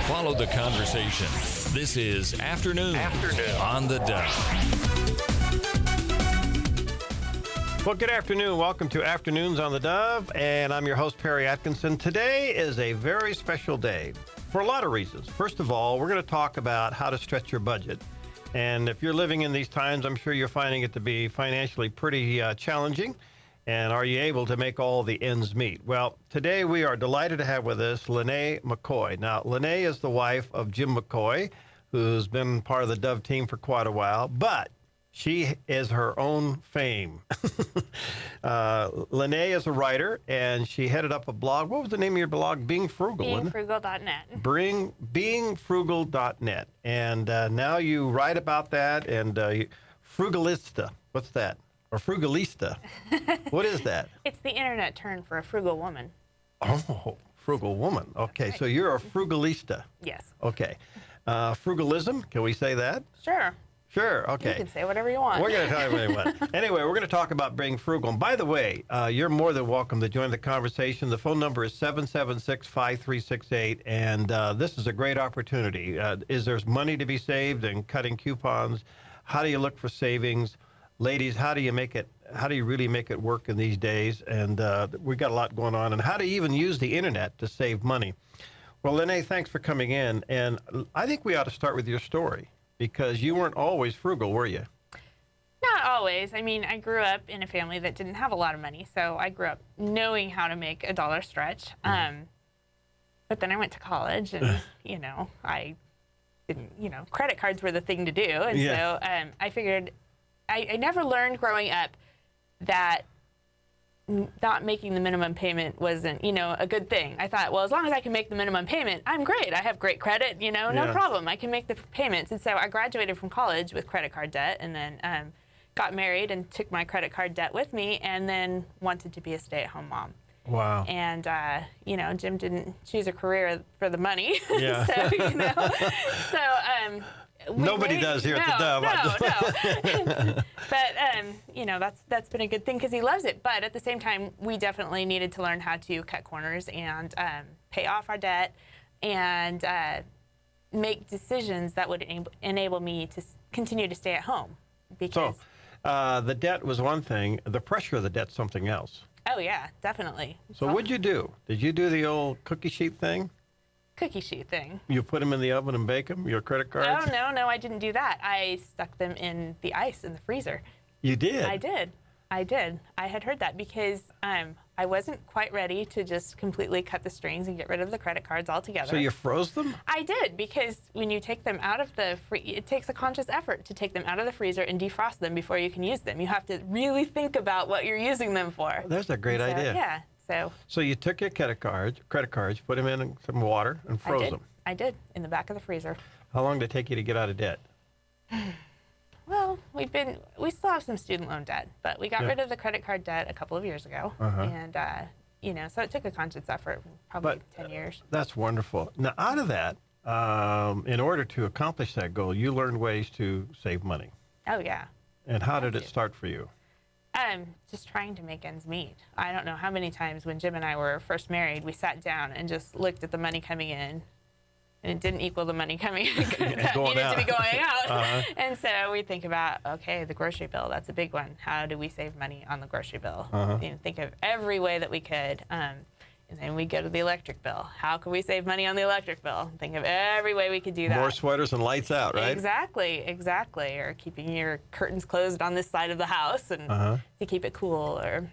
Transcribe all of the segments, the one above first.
Follow the conversation. This is Afternoon on the Dove. Well, good afternoon. Welcome to Afternoons on the Dove, and I'm your host, Perry Atkinson. Today is a very special day for a lot of reasons. First of all, we're going to talk about how to stretch your budget. And if you're living in these times, I'm sure you're finding it to be financially pretty challenging. And are you able to make all the ends meet? Well, today we are delighted to have with us Lynnae McCoy. Now, Lynnae is the wife of Jim McCoy, who's been part of the Dove team for quite a while, but she is her own fame. Lynnae is a writer, and she headed up a blog. What was the name of your blog? Being Frugal, wasn't it? BeingFrugal.net. BeingFrugal.net. And now you write about that, and Frugalista. What's that? Or Frugalista. What is that? It's the internet term for a frugal woman. Oh, frugal woman. Okay, right. So you're a Frugalista. Yes. Okay. Frugalism, can we say that? Sure. Sure, okay. You can say whatever you want. We're going to talk about Anyway, we're going to talk about being frugal. And by the way, you're more than welcome to join the conversation. The phone number is 776-5368, and this is a great opportunity. Is there money to be saved and cutting coupons? How do you look for savings? Ladies, how do you make it? How do you really make it work in these days? And we've got a lot going on. And how do you even use the internet to save money? Well, Lynnae, thanks for coming in. And I think we ought to start with your story, because you weren't always frugal, were you? Not always. I mean, I grew up in a family that didn't have a lot of money, so I grew up knowing how to make a dollar stretch. But then I went to college, and, I didn't, credit cards were the thing to do. And so I figured I never learned growing up that not making the minimum payment wasn't, a good thing. I thought, well, as long as I can make the minimum payment, I'm great. I have great credit, no problem. I can make the payments. And so I graduated from college with credit card debt, and then got married and took my credit card debt with me, and then wanted to be a stay-at-home mom. Wow. And, Jim didn't choose a career for the money. Yeah. Nobody does here at the Dove. No. But, that's been a good thing because he loves it. But at the same time, we definitely needed to learn how to cut corners and pay off our debt and make decisions that would enable me to continue to stay at home. Because the debt was one thing. The pressure of the debt's something else. Oh, yeah, definitely. So what'd you do? Did you do the old cookie sheet thing? Cookie sheet thing. You put them in the oven and bake them, your credit cards? Oh, no, I didn't do that. I stuck them in the ice in the freezer. You did? I did. I had heard that because I wasn't quite ready to just completely cut the strings and get rid of the credit cards altogether. So you froze them? I did, because when you take them out of the it takes a conscious effort to take them out of the freezer and defrost them before you can use them. You have to really think about what you're using them for. There's a great idea. Yeah. So you took your credit cards, put them in some water, and froze them. I did, in the back of the freezer. How long did it take you to get out of debt? Well, we still have some student loan debt, but we got rid of the credit card debt a couple of years ago. And, so it took a conscious effort, probably 10 years. That's wonderful. Now, out of that, in order to accomplish that goal, you learned ways to save money. Oh, yeah. And how did it start for you? Just trying to make ends meet. I don't know how many times when Jim and I were first married, we sat down and just looked at the money coming in, and it didn't equal the money coming that needed to be going out. And so we think about, okay, the grocery bill, that's a big one. How do we save money on the grocery bill? Think of every way that we could. And then we go to the electric bill. How can we save money on the electric bill? Think of every way we could do that. More sweaters and lights out, right? Exactly. Or keeping your curtains closed on this side of the house and to keep it cool, or,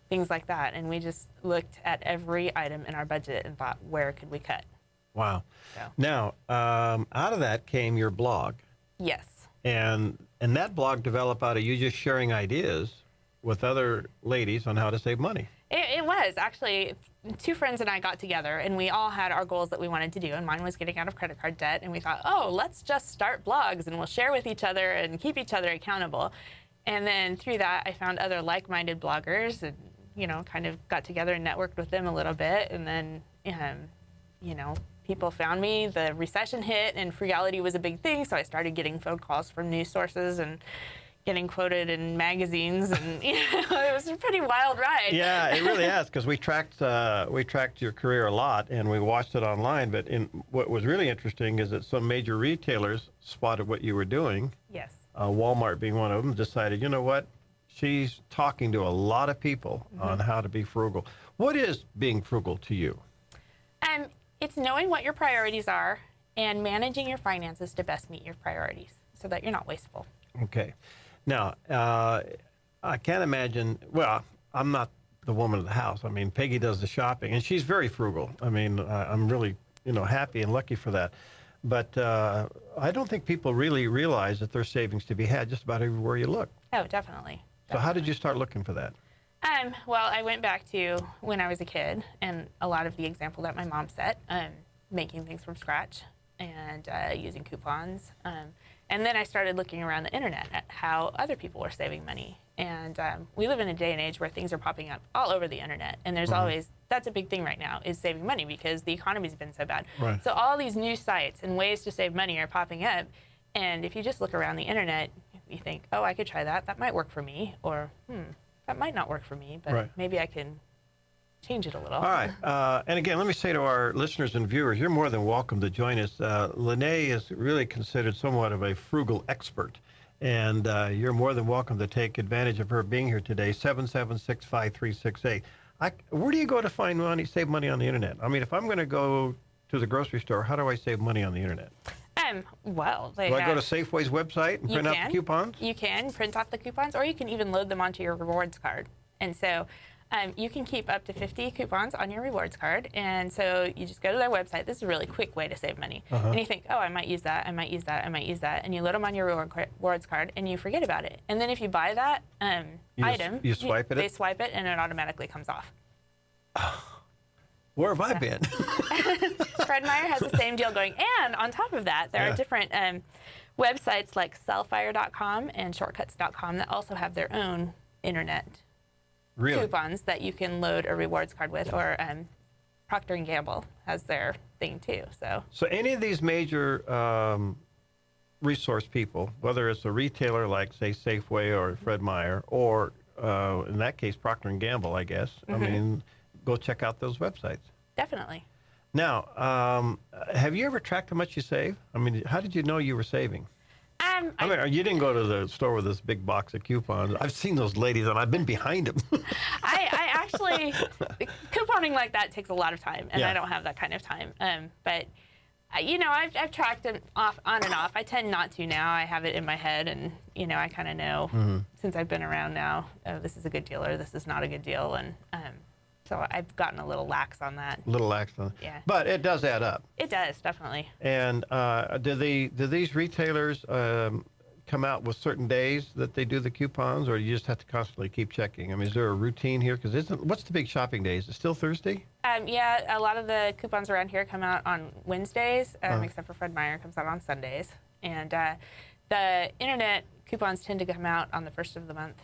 things like that. And we just looked at every item in our budget and thought, where could we cut? Wow. So. Now, out of that came your blog. Yes. And that blog developed out of you just sharing ideas with other ladies on how to save money. It was. Actually, two friends and I got together, and we all had our goals that we wanted to do, and mine was getting out of credit card debt, and we thought, oh, let's just start blogs, and we'll share with each other and keep each other accountable. And then through that, I found other like-minded bloggers and, kind of got together and networked with them a little bit, and then, people found me. The recession hit, and frugality was a big thing, so I started getting phone calls from news sources and, getting quoted in magazines, and it was a pretty wild ride. Yeah, it really has, because we tracked your career a lot, and we watched it online. But what was really interesting is that some major retailers spotted what you were doing. Yes. Walmart being one of them, decided, you know what, she's talking to a lot of people on how to be frugal. What is being frugal to you? It's knowing what your priorities are and managing your finances to best meet your priorities so that you're not wasteful. Okay. Now, I can't imagine, well, I'm not the woman of the house. I mean, Peggy does the shopping, and she's very frugal. I mean, I'm really, happy and lucky for that. But I don't think people really realize that there's savings to be had just about everywhere you look. Oh, definitely. So how did you start looking for that? Well, I went back to when I was a kid, and a lot of the example that my mom set, making things from scratch and using coupons. And then I started looking around the internet at how other people were saving money. And we live in a day and age where things are popping up all over the internet. And there's always, that's a big thing right now, is saving money, because the economy's been so bad. Right. So all these new sites and ways to save money are popping up. And if you just look around the internet, you think, oh, I could try that. That might work for me. Or, that might not work for me, but maybe I can change it a little. All right. And again, let me say to our listeners and viewers, you're more than welcome to join us. Lynnae is really considered somewhat of a frugal expert, and you're more than welcome to take advantage of her being here today. 776-5368. Where do you go to find money, save money on the internet? I mean, if I'm going to go to the grocery store, how do I save money on the internet? Well, do I go to Safeway's website and print out the coupons? You can print off the coupons, or you can even load them onto your rewards card. And so you can keep up to 50 coupons on your rewards card. And so you just go to their website. This is a really quick way to save money. And you think, oh, I might use that, I might use that, I might use that. And you load them on your rewards card, and you forget about it. And then if you buy that item, you swipe it? They swipe it, and it automatically comes off. Where have I been? Fred Meyer has the same deal going. And on top of that, there are different websites like sellfire.com and shortcuts.com that also have their own internet coupons that you can load a rewards card with, or Procter & Gamble has their thing too. So any of these major resource people, whether it's a retailer like, say, Safeway or Fred Meyer, or in that case, Procter & Gamble, I guess, I mean, go check out those websites. Definitely. Now, have you ever tracked how much you save? I mean, how did you know you were saving? I mean, you didn't go to the store with this big box of coupons. I've seen those ladies, and I've been behind them. I actually, couponing like that takes a lot of time, and I don't have that kind of time. But, I've tracked them on and off. I tend not to now. I have it in my head, and, I kind of know since I've been around now, oh, this is a good deal or this is not a good deal. And so I've gotten a little lax on that. A little lax on it. Yeah. But it does add up. It does, definitely. And do these retailers come out with certain days that they do the coupons, or you just have to constantly keep checking? I mean, is there a routine here? Because what's the big shopping day? Is it still Thursday? Yeah, a lot of the coupons around here come out on Wednesdays, except for Fred Meyer comes out on Sundays. And the internet coupons tend to come out on the first of the month.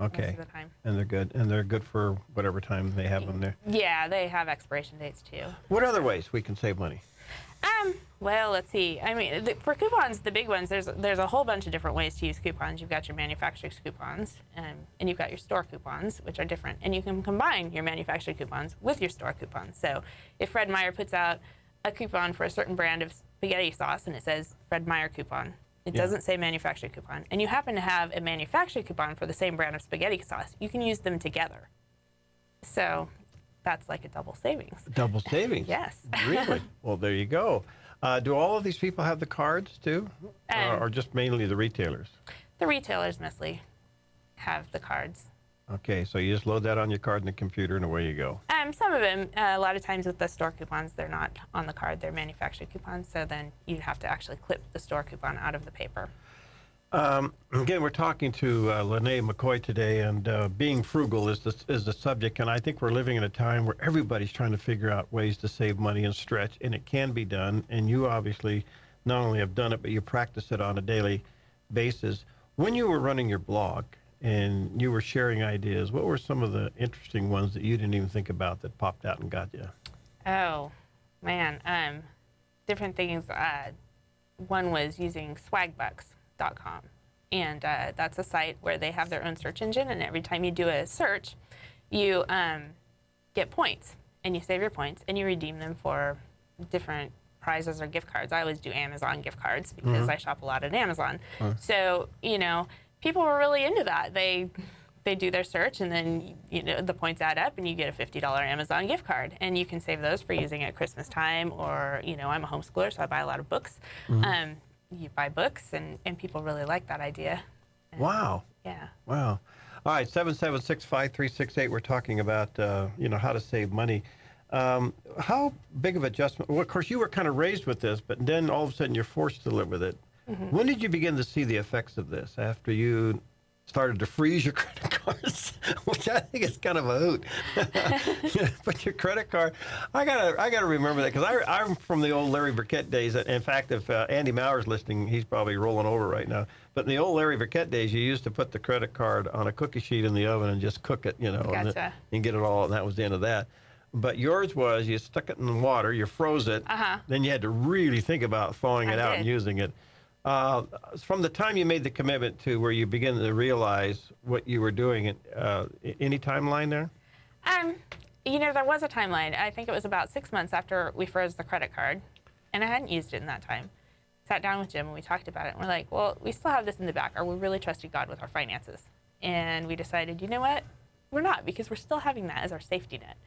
Okay. Most of the time. And they're good. And they're good for whatever time they have them there. Yeah, they have expiration dates too. What other ways we can save money? Well, let's see. I mean, for coupons, the big ones, there's a whole bunch of different ways to use coupons. You've got your manufacturer's coupons, and you've got your store coupons, which are different. And you can combine your manufacturer coupons with your store coupons. So if Fred Meyer puts out a coupon for a certain brand of spaghetti sauce, and it says Fred Meyer coupon, it doesn't say manufacturer coupon, and you happen to have a manufacturer coupon for the same brand of spaghetti sauce, you can use them together. So that's like a double savings. Double savings? Yes. Really? Well, there you go. Do all of these people have the cards too, or just mainly the retailers? The retailers mostly have the cards. Okay, so you just load that on your card in the computer, and away you go. Some of them, a lot of times with the store coupons, they're not on the card, they're manufactured coupons, so then you have to actually clip the store coupon out of the paper. Again, we're talking to Lynnae McCoy today, and being frugal is the subject, and I think we're living in a time where everybody's trying to figure out ways to save money and stretch, and it can be done, and you obviously not only have done it, but you practice it on a daily basis. When you were running your blog and you were sharing ideas, what were some of the interesting ones that you didn't even think about that popped out and got you? Oh, man. Different things. One was using swagbucks.com. and that's a site where they have their own search engine, and every time you do a search, you get points, and you save your points, and you redeem them for different prizes or gift cards. I always do Amazon gift cards because I shop a lot at Amazon. So, you know, people were really into that. They do their search, and then, you know, the points add up, and you get a $50 Amazon gift card, and you can save those for using at Christmas time, or, you know, I'm a homeschooler, so I buy a lot of books. You buy books, and people really like that idea. And, Wow. Yeah. Wow. All right, 776-5368. We're talking about, you know, how to save money. How big of adjustment? Well, of course, you were kind of raised with this, but then all of a sudden you're forced to live with it. When did you begin to see the effects of this? After you started to freeze your credit cards, which I think is kind of a hoot. But your credit card, I gotta remember that, because I'm from the old Larry Burkett days. In fact, if Andy Mauer's listening, he's probably rolling over right now. But in the old Larry Burkett days, you used to put the credit card on a cookie sheet in the oven and just cook it, you know, and get it all, and that was the end of that. But yours was, you stuck it in the water, you froze it, then you had to really think about thawing it out and using it. From the time you made the commitment to where you begin to realize what you were doing, any timeline there? You know, there was a timeline. I think it was about 6 months after we froze the credit card, and I hadn't used it in that time. Sat down with Jim and we talked about it, and we're like, well, we still have this in the back. Are we really trusting God with our finances? And we decided, you know what? We're not, because we're still having that as our safety net.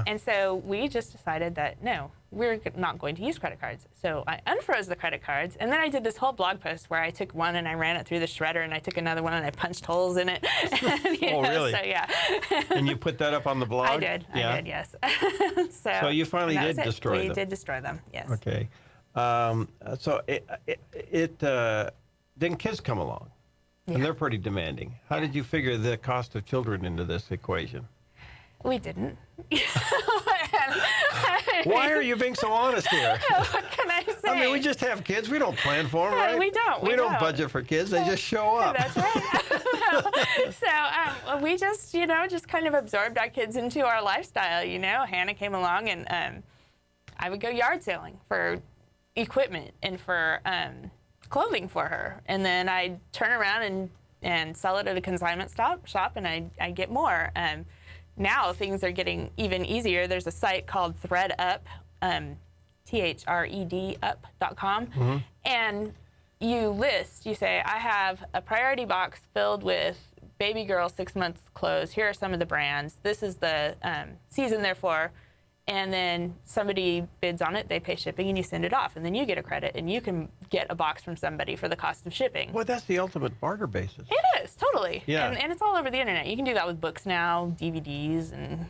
And so we just decided that, no, we're not going to use credit cards. So I unfroze the credit cards, and then I did this whole blog post where I took one and I ran it through the shredder, and I took another one and I punched holes in it. And, really? So, yeah. And you put that up on the blog? I did, yes. So you finally did destroy them? We did destroy them, yes. Okay. So then kids come along. And they're pretty demanding. How did you figure the cost of children into this equation? We didn't. Why are you being so honest here? What can I say? I mean, we just have kids. We don't plan for them, right? We don't. We don't budget for kids. They just show up. That's right. So we just, you know, just kind of absorbed our kids into our lifestyle. You know, Hannah came along, and I would go yard sailing for equipment and for clothing for her, and then I'd turn around and sell it at a consignment shop, and I get more. Now things are getting even easier. There's a site called ThreadUp, ThredUp.com, and you say, I have a priority box filled with baby girl 6 months clothes. Here are some of the brands. This is the season they're for. And then somebody bids on it, they pay shipping, and you send it off. And then you get a credit, and you can get a box from somebody for the cost of shipping. Well, that's the ultimate barter basis. It is, totally. Yeah. And it's all over the internet. You can do that with books now, DVDs, and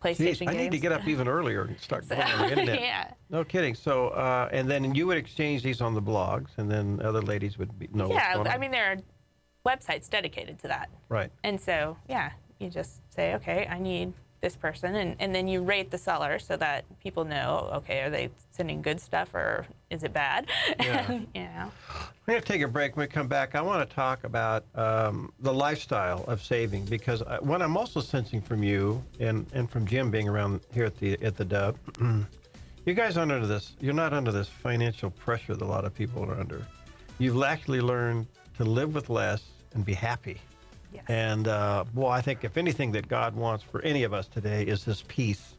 PlayStation games. I need to get up even earlier and start going on the internet. Yeah. No kidding. So, and then you would exchange these on the blogs, and then other ladies would know what's going on. I mean, there are websites dedicated to that. Right. And so, yeah, you just say, okay, I need this person, and then you rate the seller so that people know, okay, are they sending good stuff or is it bad? Yeah. You know. We're going to take a break. When we come back, I want to talk about the lifestyle of saving, because what I'm also sensing from you and from Jim being around here at the Dove, you guys aren't under this. You're not under this financial pressure that a lot of people are under. You've actually learned to live with less and be happy. Yes. And boy, I think if anything that God wants for any of us today is this peace.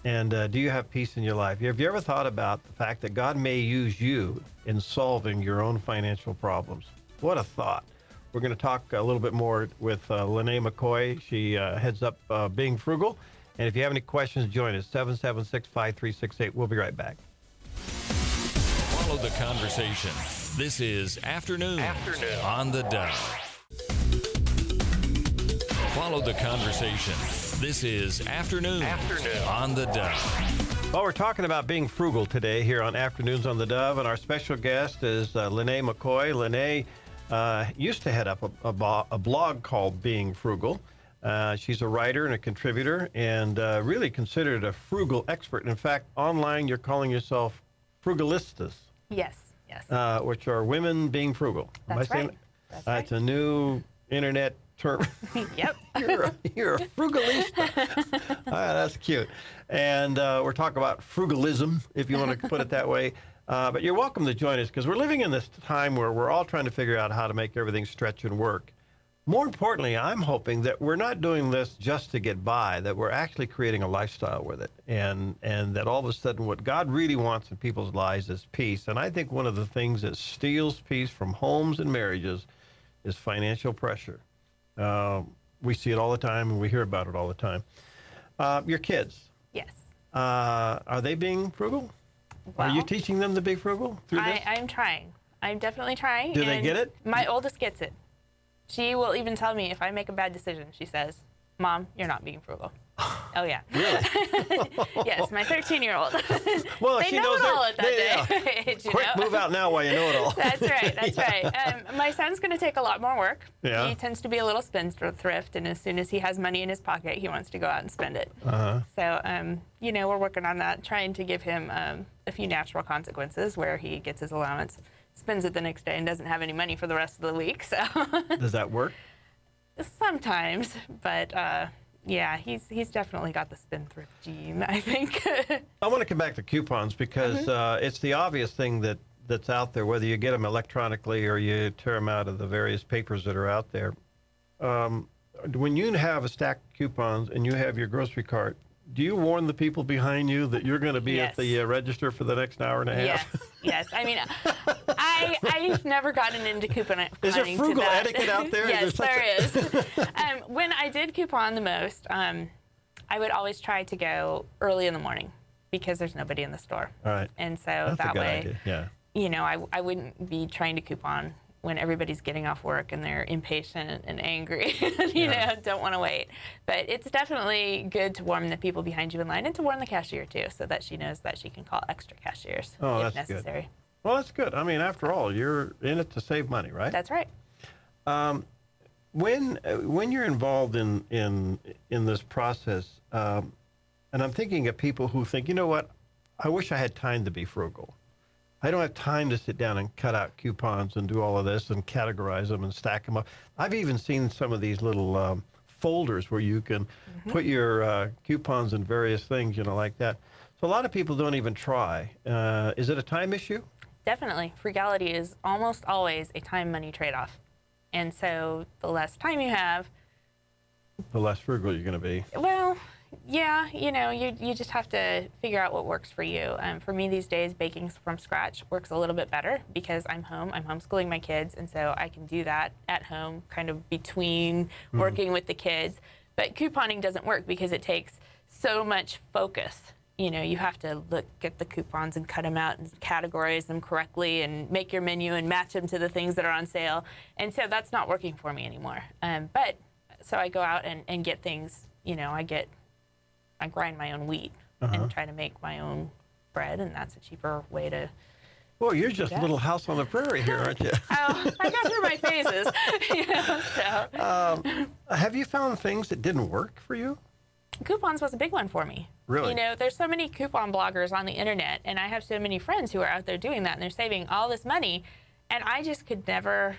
And do you have peace in your life? Have you ever thought about the fact that God may use you in solving your own financial problems? What a thought. We're going to talk a little bit more with Lynnae McCoy. She heads up Being Frugal. And if you have any questions, join us, 776-5368. We'll be right back. Follow the conversation. This is Afternoon on the Dove. Follow the conversation. This is Afternoon on the Dove. Well, we're talking about being frugal today here on Afternoons on the Dove, and our special guest is Lynnae McCoy. Lynnae used to head up a blog called Being Frugal. She's a writer and a contributor, and really considered a frugal expert. In fact, online you're calling yourself frugalistas. Yes. Which are women being frugal. That's right. That's right. It's a new internet term. Yep. You're a frugalista. That's cute. And we're talking about frugalism, if you want to put it that way. But you're welcome to join us because we're living in this time where we're all trying to figure out how to make everything stretch and work. More importantly, I'm hoping that we're not doing this just to get by, that we're actually creating a lifestyle with it, and that all of a sudden what God really wants in people's lives is peace. And I think one of the things that steals peace from homes and marriages is financial pressure. We see it all the time, and we hear about it all the time. Your kids. Yes. Are they being frugal? Well, are you teaching them to be frugal through this? I'm trying. I'm definitely trying. Do they get it? My oldest gets it. She will even tell me if I make a bad decision. She says, "Mom, you're not being frugal." Oh, yeah. Really? Yes, my 13-year-old. Well, they she know knows it all at that yeah. age. Quick, move out now while you know it all. That's right. That's right. My son's going to take a lot more work. Yeah. He tends to be a little spendthrift, and as soon as he has money in his pocket, he wants to go out and spend it. So, you know, we're working on that, trying to give him a few natural consequences where he gets his allowance, spends it the next day, and doesn't have any money for the rest of the week. So. Does that work? Sometimes, but yeah, he's definitely got the spendthrift gene, I think. I want to come back to coupons because it's the obvious thing that's out there, whether you get them electronically or you tear them out of the various papers that are out there. When you have a stack of coupons and you have your grocery cart, do you warn the people behind you that you're going to be at the register for the next hour and a half? Yes. I mean, I've never gotten into couponing. Is there frugal etiquette out there? Yes, there is. When I did coupon the most, I would always try to go early in the morning because there's nobody in the store. All right. And so That's that a good way, idea. Yeah. you know, I wouldn't be trying to coupon when everybody's getting off work and they're impatient and angry and, you know, don't want to wait. But it's definitely good to warn the people behind you in line and to warn the cashier, too, so that she knows that she can call extra cashiers if necessary. Good. Well, that's good. I mean, after all, you're in it to save money, right? That's right. When you're involved in this process, and I'm thinking of people who think, you know what, I wish I had time to be frugal. I don't have time to sit down and cut out coupons and do all of this and categorize them and stack them up. I've even seen some of these little folders where you can put your coupons in various things, you know, like that. So a lot of people don't even try. Is it a time issue? Definitely. Frugality is almost always a time-money trade-off. And so the less time you have, the less frugal you're going to be. Well, yeah, you know, you just have to figure out what works for you. For me these days, baking from scratch works a little bit better because I'm home. I'm homeschooling my kids, and so I can do that at home, kind of between working with the kids. But couponing doesn't work because it takes so much focus. You know, you have to look at the coupons and cut them out and categorize them correctly and make your menu and match them to the things that are on sale. And so that's not working for me anymore. But so I go out and get things, you know, I grind my own wheat and try to make my own bread, and that's a cheaper way to. Well, you're just a little house on the prairie here, aren't you? Oh, I got through my phases. You know, so. Have you found things that didn't work for you? Coupons was a big one for me. Really? You know, there's so many coupon bloggers on the internet, and I have so many friends who are out there doing that, and they're saving all this money, and I just could never.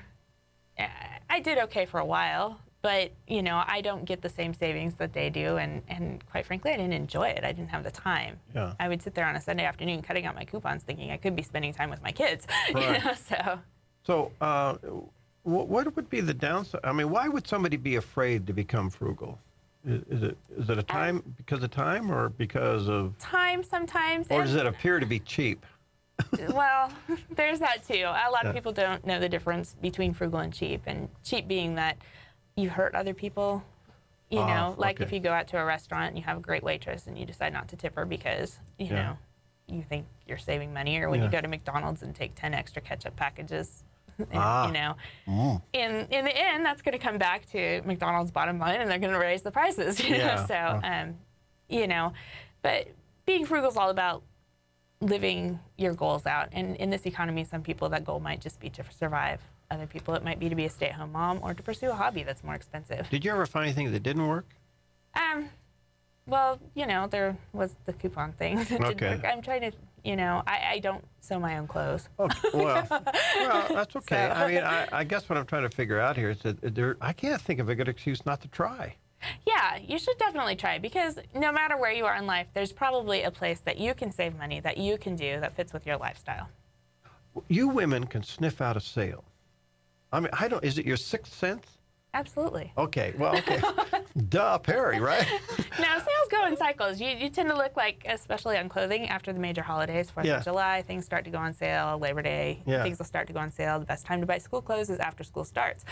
I did okay for a while. But, you know, I don't get the same savings that they do, and quite frankly, I didn't enjoy it. I didn't have the time. Yeah. I would sit there on a Sunday afternoon cutting out my coupons thinking I could be spending time with my kids. Right. You know, so what would be the downside? I mean, why would somebody be afraid to become frugal? Is it a time, because of time or because of? Time sometimes. Or does it appear to be cheap? Well, there's that too. A lot of people don't know the difference between frugal and cheap being that you hurt other people, you know, like if you go out to a restaurant and you have a great waitress and you decide not to tip her because, you know, you think you're saving money, or when you go to McDonald's and take 10 extra ketchup packages, and, you know, in the end, that's going to come back to McDonald's bottom line and they're going to raise the prices, you know, so, you know, but being frugal is all about living your goals out. And in this economy, some people, that goal might just be to survive. Other people, it might be to be a stay-at-home mom or to pursue a hobby that's more expensive. Did you ever find anything that didn't work? Well, you know, there was the coupon thing that didn't work. I'm trying to, you know, I don't sew my own clothes. Okay, well, that's okay. So. I mean, I guess what I'm trying to figure out here is that I can't think of a good excuse not to try. Yeah, you should definitely try, because no matter where you are in life, there's probably a place that you can save money, that you can do that fits with your lifestyle. You women can sniff out a sale. I mean, I don't. Is it your sixth sense? Absolutely. Okay. Well, okay. Duh, Perry, right? Now, sales go in cycles. You tend to look like, especially on clothing, after the major holidays, 4th of July, things start to go on sale, Labor Day, things will start to go on sale. The best time to buy school clothes is after school starts,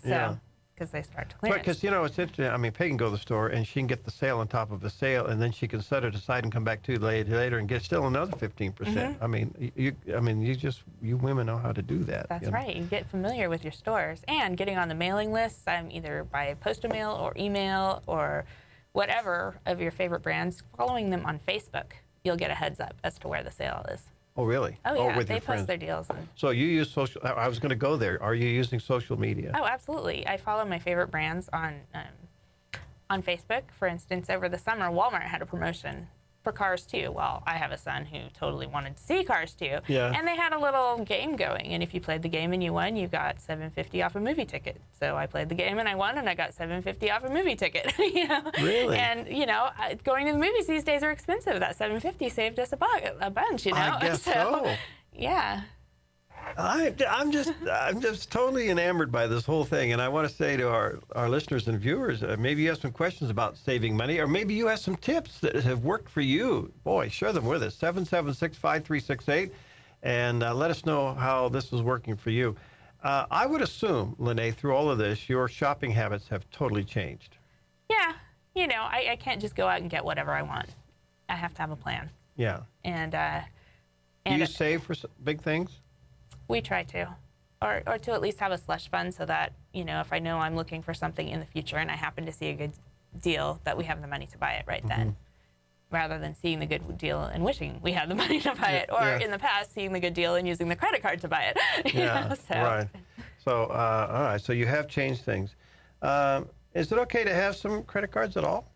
so. Because they start to clearance. Because, it's interesting. I mean, Peg can go to the store and she can get the sale on top of the sale, and then she can set it aside and come back to it later and get still another 15%. I mean, you women know how to do that. That's right. You get familiar with your stores and getting on the mailing lists, either by postal mail or email or whatever of your favorite brands, following them on Facebook. You'll get a heads up as to where the sale is. Oh, really? Oh, yeah. With they your friends. post their deals. So you use social. I was going to go there. Are you using social media? Oh, absolutely. I follow my favorite brands on Facebook. For instance, over the summer, Walmart had a promotion for Cars 2. Well, I have a son who totally wanted to see Cars 2. Yeah. And they had a little game going. And if you played the game and you won, you got $7.50 off a movie ticket. So I played the game and I won, and I got $7.50 off a movie ticket. Really? And, going to the movies these days are expensive. That $7.50 saved us a bunch, I guess so. Yeah. I'm just totally enamored by this whole thing, and I want to say to our listeners and viewers, maybe you have some questions about saving money, or maybe you have some tips that have worked for you. Boy, share them with us. 776-5368, and let us know how this is working for you. I would assume, Lynnae, through all of this, your shopping habits have totally changed. Yeah, I can't just go out and get whatever I want. I have to have a plan. Yeah. And do you save for big things? We try to, or to at least have a slush fund so that, if I know I'm looking for something in the future and I happen to see a good deal, that we have the money to buy it right then, rather than seeing the good deal and wishing we had the money to buy it, or in the past, seeing the good deal and using the credit card to buy it. Right. So, all right, so you have changed things. Is it okay to have some credit cards at all?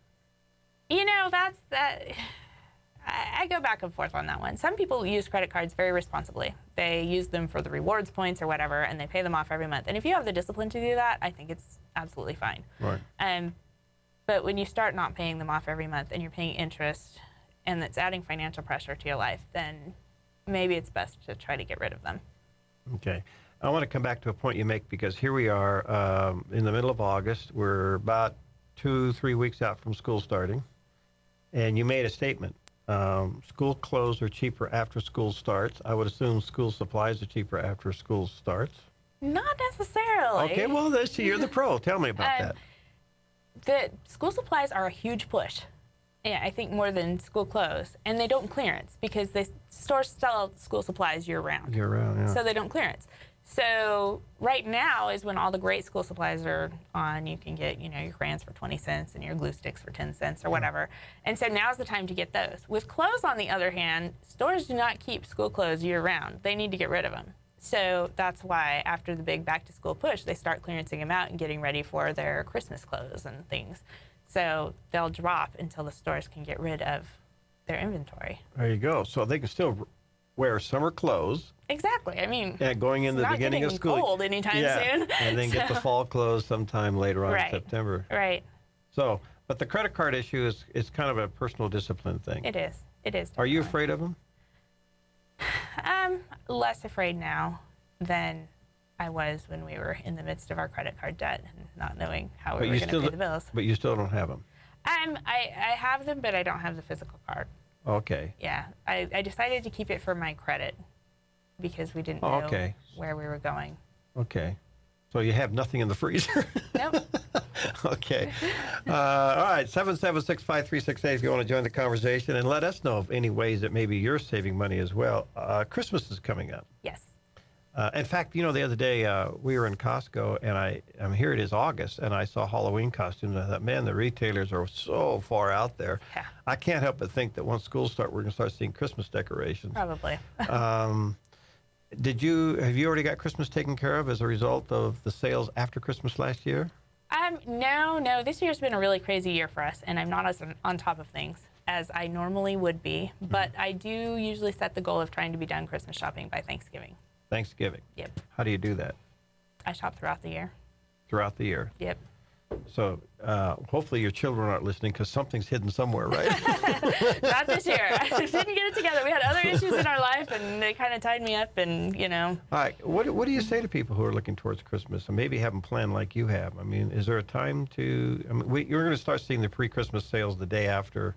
I go back and forth on that one. Some people use credit cards very responsibly. They use them for the rewards points or whatever, and they pay them off every month. And if you have the discipline to do that, I think it's absolutely fine. Right. But when you start not paying them off every month and you're paying interest, and it's adding financial pressure to your life, then maybe it's best to try to get rid of them. Okay. I want to come back to a point you make, because here we are in the middle of August. We're about 2-3 weeks out from school starting, and you made a statement. School clothes are cheaper after school starts. I would assume school supplies are cheaper after school starts. Not necessarily. Okay, well, you're the pro. Tell me about that. The school supplies are a huge push. Yeah, I think more than school clothes. And they don't clearance, because the stores sell school supplies year-round. Year-round, yeah. So they don't clearance. So right now is when all the great school supplies are on. You can get, your crayons for 20 cents and your glue sticks for 10 cents or whatever. And so now's the time to get those. With clothes, on the other hand, stores do not keep school clothes year-round. They need to get rid of them. So that's why after the big back-to-school push, they start clearancing them out and getting ready for their Christmas clothes and things. So they'll drop until the stores can get rid of their inventory. There you go. So they can still wear summer clothes. Exactly. I mean, going in the beginning of school. It's not cold anytime soon. And then get the fall clothes sometime later on in September. Right. So, but the credit card issue is kind of a personal discipline thing. It is. It is. Are you afraid of them? I'm less afraid now than I was when we were in the midst of our credit card debt and not knowing how we were going to pay the bills. But you still don't have them? I have them, but I don't have the physical card. Okay. Yeah. I decided to keep it for my credit because we didn't know where we were going. Okay. So you have nothing in the freezer? Nope. Okay. All right. 776-5368 if you want to join the conversation, and let us know of any ways that maybe you're saving money as well. Christmas is coming up. Yes. In fact, the other day we were in Costco, and here it is August, and I saw Halloween costumes. And I thought, man, the retailers are so far out there. Yeah. I can't help but think that once school starts, we're going to start seeing Christmas decorations. Probably. Have you already got Christmas taken care of as a result of the sales after Christmas last year? No. This year's been a really crazy year for us, and I'm not as on top of things as I normally would be. But I do usually set the goal of trying to be done Christmas shopping by Thanksgiving. Thanksgiving? Yep. How do you do that? I shop throughout the year. Throughout the year? Yep. So hopefully your children aren't listening because something's hidden somewhere, right? Not this year. I didn't get it together. We had other issues in our life, and they kind of tied me up, and, you know. All right. What do you say to people who are looking towards Christmas and maybe haven't planned like you have? I mean, is there a time to, I mean, you're going to start seeing the pre-Christmas sales the day after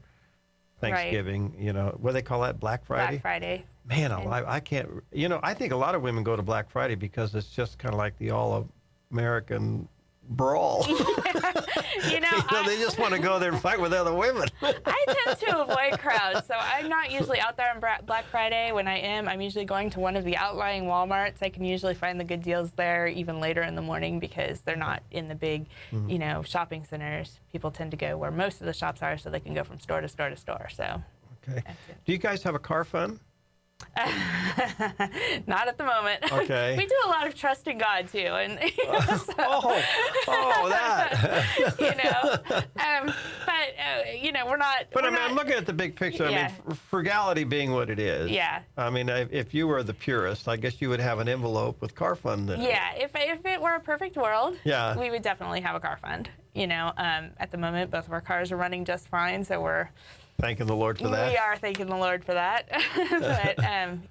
Thanksgiving, right. You know, what do they call that, Black Friday? Black Friday. Man, I can't, you know, I think a lot of women go to Black Friday because it's just kind of like the all-American brawl. You know, they just want to go there and fight with other women. I tend to avoid crowds, so I'm not usually out there on Black Friday. When I am, I'm usually going to one of the outlying Walmarts. I can usually find the good deals there even later in the morning because they're not in the big, you know, shopping centers. People tend to go where most of the shops are so they can go from store to store to store. So. Okay. Do you guys have a car fund? Not at the moment. Okay. We do a lot of trust in God too, and you know, that. You know, but you know, we're not. But we're I mean, not, I'm looking at the big picture. Yeah. I mean, frugality being what it is. Yeah. I mean, if you were the purist, I guess you would have an envelope with car fund in it. Yeah. If it were a perfect world, yeah, we would definitely have a car fund. You know, at the moment, both of our cars are running just fine, so we're. Thanking the Lord for that. We are thanking the Lord for that. But,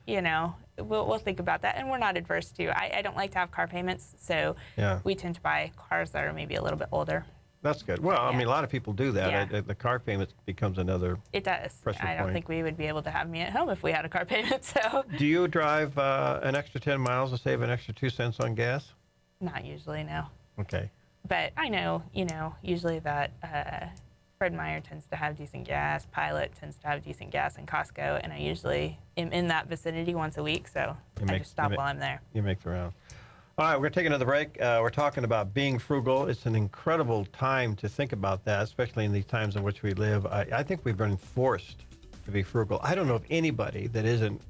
you know, we'll think about that. And we're not adverse to. I don't like to have car payments, so we tend to buy cars that are maybe a little bit older. That's good. Well, I mean, a lot of people do that. Yeah. The car payment becomes another It does. pressure I don't point. think we would be able to have me at home if we had a car payment. So. Do you drive an extra 10 miles to save an extra 2 cents on gas? Not usually, no. Okay. But I know, you know, usually that Fred Meyer tends to have decent gas, Pilot tends to have decent gas, and Costco, and I usually am in that vicinity once a week, so I just stop while I'm there. You make the round. All right, we're going to take another break. We're talking about being frugal. It's an incredible time to think about that, especially in these times in which we live. I think we've been forced to be frugal. I don't know of anybody that isn't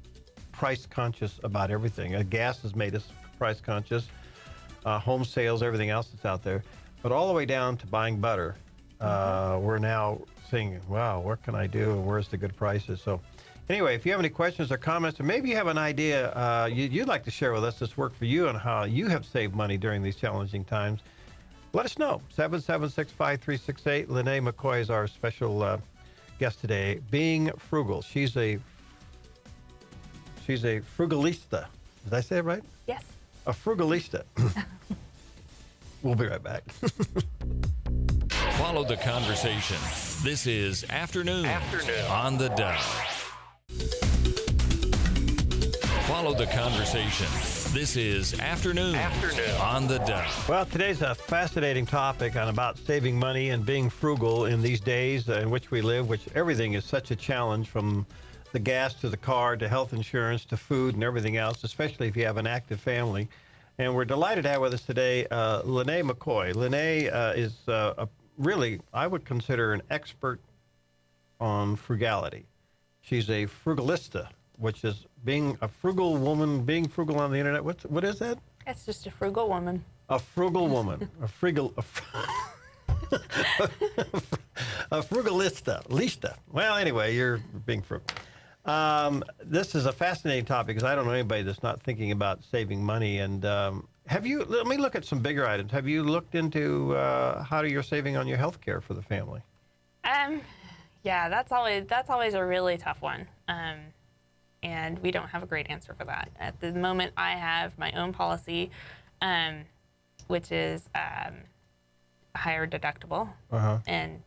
price conscious about everything. Gas has made us price conscious, home sales, everything else that's out there, but all the way down to buying butter. We're now saying, wow, what can I do and where's the good prices? So anyway, if you have any questions or comments, or maybe you have an idea you'd like to share with us that's worked for you and how you have saved money during these challenging times, let us know. 776-5368. Lynnae McCoy is our special guest today. Being frugal. She's a frugalista. Did I say it right? Yes. A frugalista. We'll be right back. Follow the conversation. This is Afternoon on the Dove. Follow the conversation. This is Afternoon on the Dove. Well, today's a fascinating topic on about saving money and being frugal in these days in which we live, which everything is such a challenge, from the gas to the car to health insurance to food and everything else, especially if you have an active family. And we're delighted to have with us today Lynnae McCoy. Lynnae is really, I would consider, an expert on frugality. She's a frugalista, which is being a frugal woman, being frugal on the internet. What is that? That's just a frugal woman. A frugal woman. A frugalista. Lista. Well, anyway, you're being frugal. This is a fascinating topic because I don't know anybody that's not thinking about saving money. And let me look at some bigger items. Have you looked into how you're saving on your health care for the family? Yeah, that's always a really tough one. And we don't have a great answer for that. At the moment, I have my own policy, which is a higher deductible. And,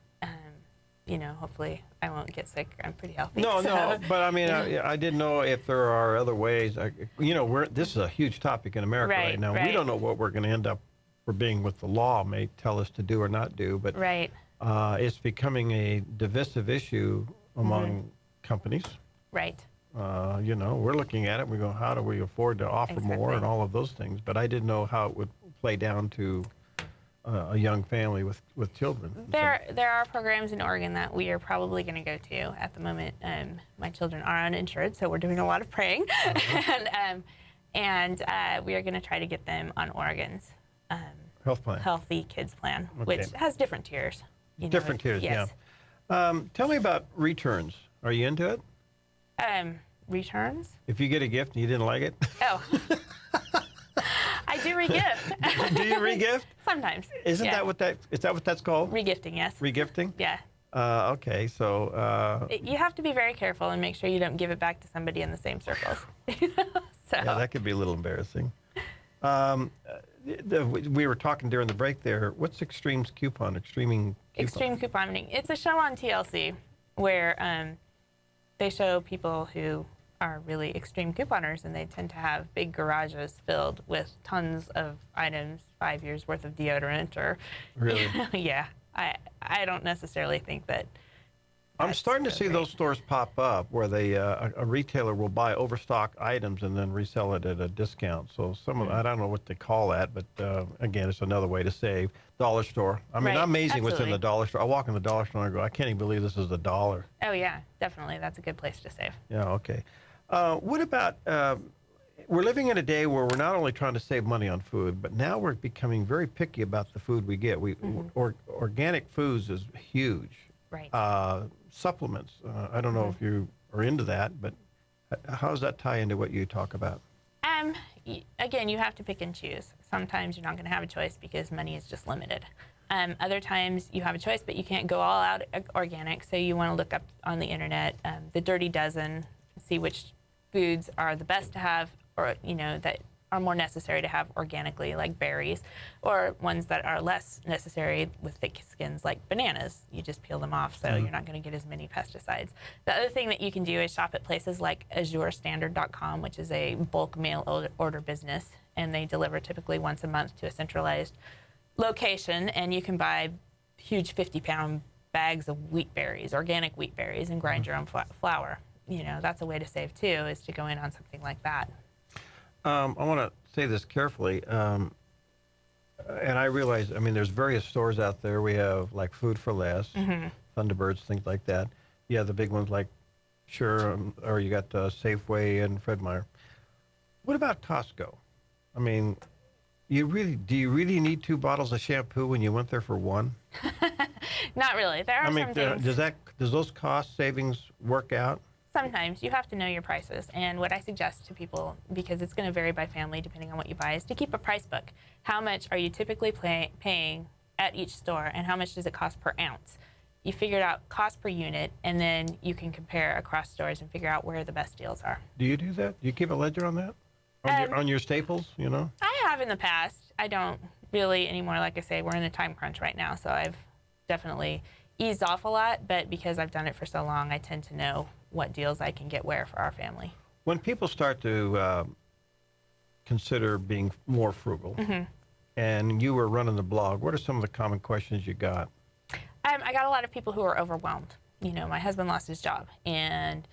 you know, hopefully I won't get sick. I'm pretty healthy. No, but I mean, I didn't know if there are other ways. You know, this is a huge topic in America right now. We don't know what we're going to end up for being with the law may tell us to do or not do, but it's becoming a divisive issue among companies. Right. You know, we're looking at it. We go, how do we afford to offer more and all of those things? But I didn't know how it would play down to a young family with children. There are programs in Oregon that we are probably going to go to at the moment. My children are uninsured, so we're doing a lot of praying, and we are going to try to get them on Oregon's health plan, Healthy Kids Plan, which has different tiers. Different tiers, yes. Yeah. Tell me about returns. Are you into it? Returns? If you get a gift and you didn't like it? Oh. I do regift. Do you regift? Sometimes. Is yeah. that what that's called? Regifting, yes. Regifting? Yeah. Okay, so... You have to be very careful and make sure you don't give it back to somebody in the same circles. So. Yeah, that could be a little embarrassing. We were talking during the break there. What's Extreme's coupon? Extreme couponing. It's a show on TLC where they show people who are really extreme couponers, and they tend to have big garages filled with tons of items, 5 years worth of deodorant or... Really? Yeah. I don't necessarily think that... I'm starting to see those stores pop up where a retailer will buy overstock items and then resell it at a discount. So I don't know what they call that, but again, it's another way to save. Dollar store. I mean, Right, amazing what's in absolutely. the dollar store. I walk in the dollar store and I go, I can't even believe this is $1. Oh, yeah, definitely. That's a good place to save. Yeah, okay. What about, we're living in a day where we're not only trying to save money on food, but now we're becoming very picky about the food we get. Organic foods is huge. Right. Supplements. I don't know if you are into that, but how does that tie into what you talk about? Again, you have to pick and choose. Sometimes you're not going to have a choice because money is just limited. Other times you have a choice, but you can't go all out organic, so you want to look up on the internet the Dirty Dozen, see which foods are the best to have, or that are more necessary to have organically, like berries, or ones that are less necessary with thick skins, like bananas. You just peel them off, so you're not going to get as many pesticides. The other thing that you can do is shop at places like AzureStandard.com, which is a bulk mail order business, and they deliver typically once a month to a centralized location, and you can buy huge 50-pound bags of wheat berries, organic wheat berries, and grind your own flour. That's a way to save too, is to go in on something like that. I want to say this carefully, and I realize, there's various stores out there. We have like Food for Less, Thunderbirds, things like that. Yeah, the big ones like or you got Safeway and Fred Meyer. What about Costco? Do you really need 2 bottles of shampoo when you went there for 1? Not really. There are some things. Does those cost savings work out? Sometimes you have to know your prices, and what I suggest to people, because it's going to vary by family depending on what you buy, is to keep a price book. How much are you typically paying at each store, and how much does it cost per ounce? You figure out cost per unit, and then you can compare across stores and figure out where the best deals are. Do you do that? Do you keep a ledger on that? On your staples, I have in the past. I don't really anymore. Like I say, we're in a time crunch right now, so I've definitely eased off a lot, but because I've done it for so long, I tend to know what deals I can get where for our family. When people start to consider being more frugal, and you were running the blog, what are some of the common questions you got? I got a lot of people who are overwhelmed. My husband lost his job, and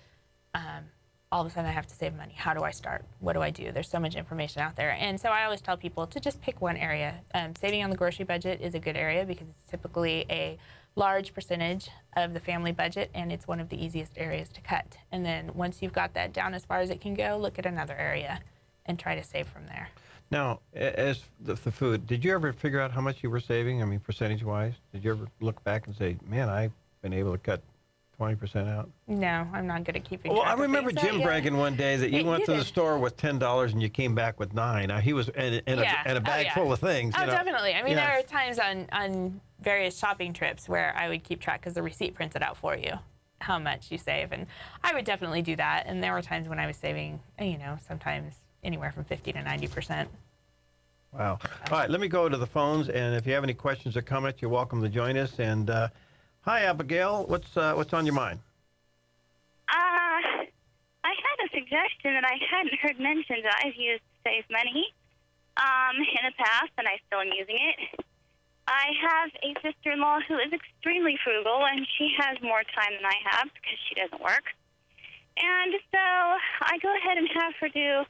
all of a sudden I have to save money. How do I start? What do I do? There's so much information out there. And so I always tell people to just pick one area. Saving on the grocery budget is a good area because it's typically a large percentage of the family budget, and it's one of the easiest areas to cut. And then once you've got that down as far as it can go, look at another area and try to save from there. Now, as the food, did you ever figure out how much you were saving? Percentage-wise? Did you ever look back and say, man, I've been able to cut 20% out? No, I'm not good at keeping track. Well, I remember Jim bragging one day that you went to the store with $10 and you came back with $9. Now, he was in a bag full of things. Oh, definitely. There are times on various shopping trips where I would keep track because the receipt prints it out for you, how much you save. And I would definitely do that. And there were times when I was saving, sometimes anywhere from 50 to 90%. Wow. All right, let me go to the phones. And if you have any questions or comments, you're welcome to join us. And hi, Abigail. What's on your mind? I had a suggestion that I hadn't heard mentioned that I've used to save money in the past, and I still am using it. I have a sister-in-law who is extremely frugal, and she has more time than I have because she doesn't work. And so I go ahead and have her do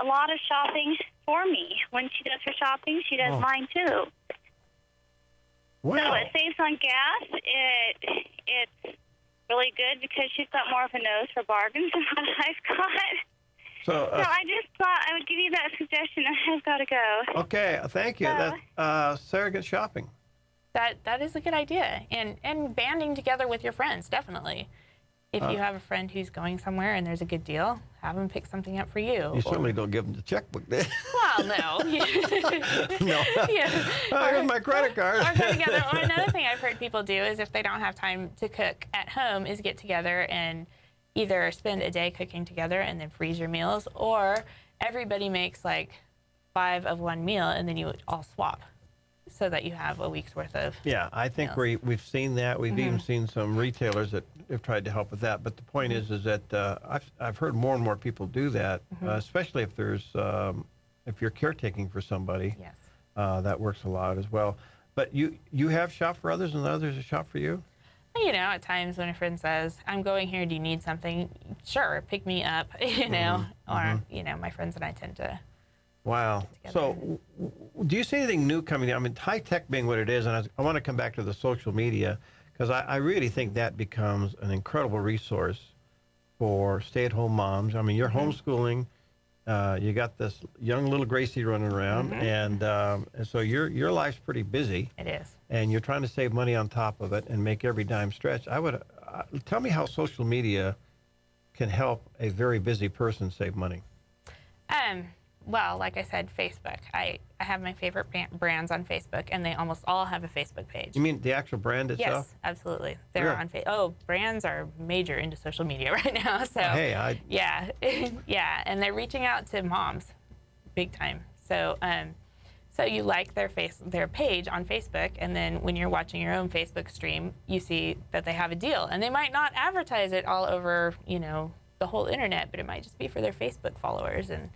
a lot of shopping for me. When she does her shopping, she does mine too. Wow. So it saves on gas. It's really good because she's got more of a nose for bargains than what I've got. So I just thought I would give you that suggestion. I've got to go. Okay, thank you. That's surrogate shopping. That is a good idea. And banding together with your friends, definitely. If you have a friend who's going somewhere and there's a good deal, have them pick something up for you. You certainly don't give them the checkbook then. Well, no. No. Yeah. Here's my credit card. Or go together. Or another thing I've heard people do is if they don't have time to cook at home is get together and either spend a day cooking together and then freeze your meals, or everybody makes like 5 of one meal and then you all swap so that you have a week's worth of Yeah, I think meals. we've seen that. We've even seen some retailers that have tried to help with that. But the point is that I've heard more and more people do that, especially if there's if you're caretaking for somebody. Yes. That works a lot as well. But you have shop for others and others have shop for you? You know, at times when a friend says, I'm going here, do you need something? Sure, pick me up, you know, or, you know, my friends and I tend to. Wow. So do you see anything new coming in? I mean, high tech being what it is, and I want to come back to the social media, because I really think that becomes an incredible resource for stay-at-home moms. I mean, you're homeschooling. You got this young little Gracie running around, and so your life's pretty busy. It is. And you're trying to save money on top of it and make every dime stretch. I would tell me how social media can help a very busy person save money. Well, like I said, Facebook. I have my favorite brands on Facebook, and they almost all have a Facebook page. You mean the actual brand itself? Yes, absolutely. They're Really? on Facebook. Oh, brands are major into social media right now. So Hey, yeah, yeah, and they're reaching out to moms, big time. So so you like their page on Facebook, and then when you're watching your own Facebook stream, you see that they have a deal, and they might not advertise it all over, you know, the whole internet, but it might just be for their Facebook followers, and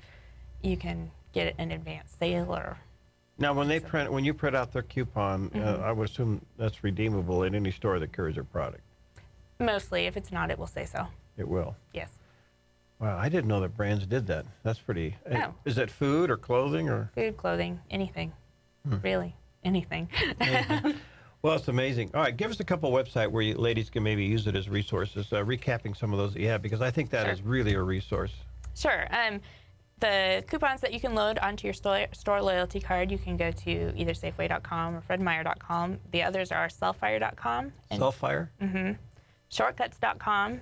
you can get an advanced sale or. now when you print out their coupon, I would assume that's redeemable in any store that carries their product. Mostly, if it's not, it will say so. It will. Yes. Wow, I didn't know that brands did that. That's pretty. Oh. Is it food or clothing or? Food, clothing, anything. Really, anything. Well, it's amazing. All right, give us a couple websites where you ladies can maybe use it as resources, recapping some of those that you have, because I think that is really a resource. Sure. The coupons that you can load onto your store loyalty card, you can go to either Safeway.com or FredMeyer.com. The others are Sellfire.com. Self-fire? Shortcuts.com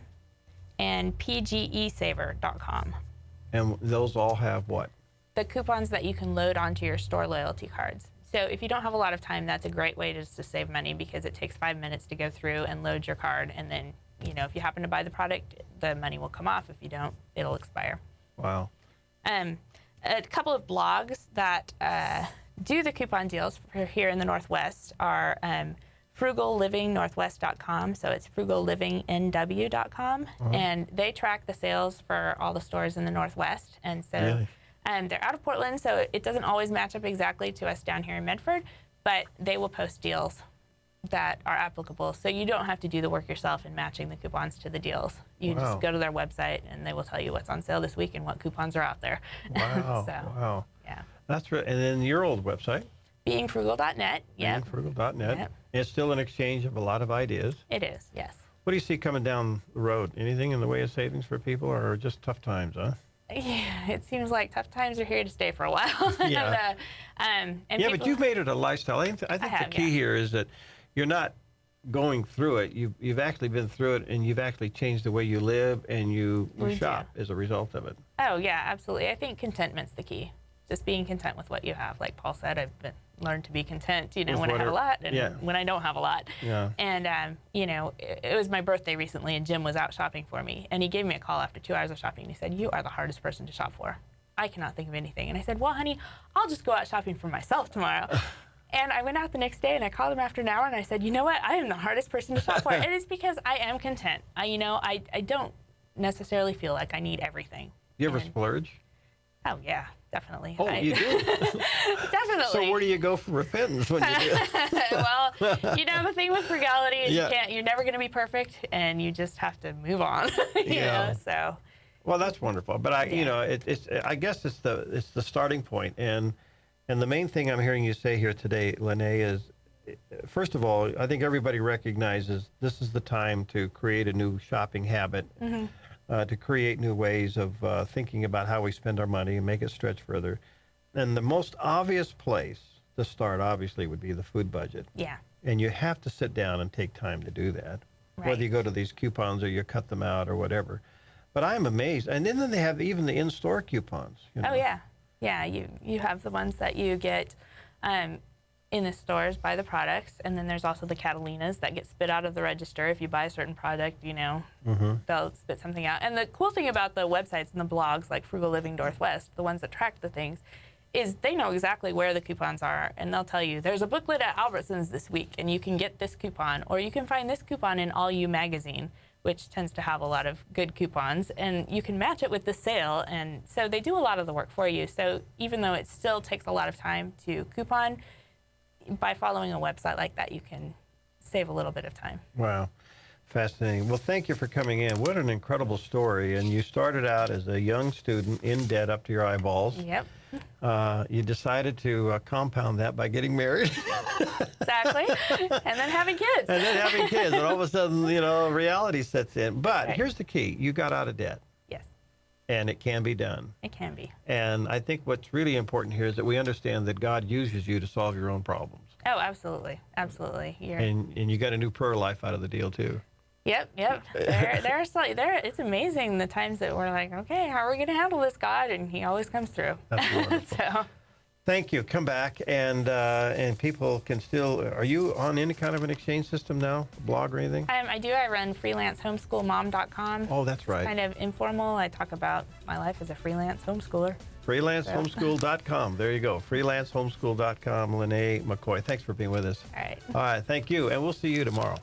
and PGEsaver.com. And those all have what? The coupons that you can load onto your store loyalty cards. So if you don't have a lot of time, that's a great way to save money, because it takes 5 minutes to go through and load your card. And then, you know, if you happen to buy the product, the money will come off. If you don't, it'll expire. Wow. A couple of blogs that do the coupon deals for here in the Northwest are Frugal Living Northwest.com. So it's FrugalLivingNW.com. And they track the sales for all the stores in the Northwest. And so Really? they're out of Portland, so it doesn't always match up exactly to us down here in Medford, but they will post deals that are applicable. So you don't have to do the work yourself in matching the coupons to the deals. You Wow. just go to their website and they will tell you what's on sale this week and what coupons are out there. Wow. So, Wow. yeah. That's right. And then your old website, Beingfrugal.net. Yep. frugal.net. Yep. It's still an exchange of a lot of ideas. It is, yes. What do you see coming down the road? Anything in the way of savings for people, or just tough times, huh? Yeah, it seems like tough times are here to stay for a while. Yeah. And Yeah, people, but you've made it a lifestyle. I think have, the key yeah. here is that you're not going through it. You've actually been through it, and you've actually changed the way you live and you We do. shop as a result of it. Oh, yeah, absolutely. I think contentment's the key. Just being content with what you have. Like Paul said, I've learned to be content, you know, With when I have a whatever- lot and yeah. when I don't have a lot. Yeah. And, you know, it was my birthday recently, and Jim was out shopping for me. And he gave me a call after 2 hours of shopping. And he said, "You are the hardest person to shop for. I cannot think of anything." And I said, "Well, honey, I'll just go out shopping for myself tomorrow." And I went out the next day and I called him after an hour and I said, "You know what? I am the hardest person to shop for." And it's because I am content. I don't necessarily feel like I need everything. You ever And- splurge? Oh, yeah, definitely. Oh, you do? Definitely. So where do you go for repentance when you do? Well, you know, the thing with frugality is Yeah. you're never going to be perfect, and you just have to move on. you Yeah. know, so. Well, that's wonderful. But you know, I guess it's the starting point, and the main thing I'm hearing you say here today, Lynnae, is first of all, I think everybody recognizes this is the time to create a new shopping habit, to create new ways of thinking about how we spend our money and make it stretch further. And the most obvious place to start, obviously, would be the food budget. Yeah. And you have to sit down and take time to do that. Right. whether you go to these coupons or you cut them out or whatever. But I'm amazed. And then they have even the in-store coupons. You know? Oh, yeah. Yeah, you have the ones that you get in the stores by the products, and then there's also the Catalinas that get spit out of the register. If you buy a certain product, you know, they'll spit something out. And the cool thing about the websites and the blogs like Frugal Living Northwest, the ones that track the things, is they know exactly where the coupons are, and they'll tell you, there's a booklet at Albertsons this week, and you can get this coupon, or you can find this coupon in All You magazine, which tends to have a lot of good coupons, and you can match it with the sale, and so they do a lot of the work for you. So even though it still takes a lot of time to coupon, by following a website like that, you can save a little bit of time. Wow. Fascinating. Well, thank you for coming in. What an incredible story. And you started out as a young student in debt up to your eyeballs. Yep. You decided to compound that by getting married. Exactly. And then having kids. And then having kids. And all of a sudden, you know, reality sets in. But Right. here's the key. You got out of debt. Yes, And it can be done. it can be. And I think what's really important here is that we understand that God uses you to solve your own problems. Oh, absolutely. Absolutely. And you got a new prayer life out of the deal, too. Yep. It's amazing the times that we're like, okay, how are we going to handle this, God? And He always comes through. That's wonderful. So, Thank you. Come back, and people can still. Are you on any kind of an exchange system now, blog or anything? I do. I run freelancehomeschoolmom.com. Oh, that's right. Kind of informal. I talk about my life as a freelance homeschooler. Freelancehomeschool.com. There you go. Freelancehomeschool.com. Lynnae McCoy. Thanks for being with us. All right. All right. Thank you, and we'll see you tomorrow.